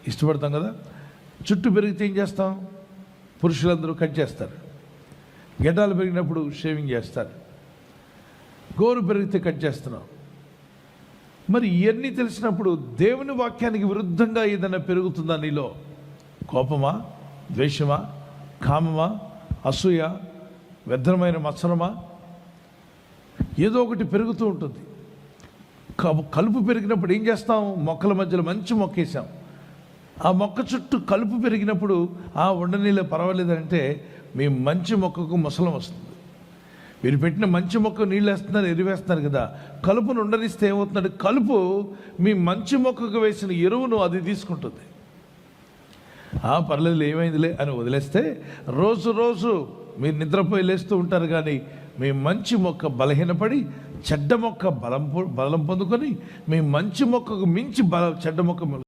ఇష్టపడతాం కదా. చుట్టూ పెరిగితే ఏం చేస్తాం? పురుషులందరూ కట్ చేస్తారు. గెడ్డాలు పెరిగినప్పుడు షేవింగ్ చేస్తారు. గోరు పెరిగితే కట్ చేస్తున్నాం. మరి ఇవన్నీ తెలిసినప్పుడు దేవుని వాక్యానికి విరుద్ధంగా ఏదైనా పెరుగుతుందా నీలో? కోపమా, ద్వేషమా, కామమా, అసూయ, వ్యర్థమైన మత్సరమా? ఏదో ఒకటి పెరుగుతూ ఉంటుంది. కలుపు పెరిగినప్పుడు ఏం చేస్తాం? మొక్కల మధ్యలో మంచి మొక్క వేసాం. ఆ మొక్క చుట్టూ కలుపు పెరిగినప్పుడు ఉండనీళ్ళే పర్వాలేదంటే మీ మంచి మొక్కకు ముసలం వస్తుంది. మీరు పెట్టిన మంచి మొక్క నీళ్ళు వేస్తున్నారు, ఎరువేస్తున్నారు కదా, కలుపును ఉండనిస్తే ఏమవుతున్నాడు? కలుపు మీ మంచి మొక్కకు వేసిన ఎరువును అది తీసుకుంటుంది. పర్లేదు ఏమైందిలే అని వదిలేస్తే రోజు రోజు మీరు నిద్రపోయి లేస్తూ ఉంటారు. కానీ మీ మంచి మొక్క బలహీనపడి చెడ్డ మొక్క బలం పొందుకొని మీ మంచి మొక్కకు మించి చెడ్డ మొక్క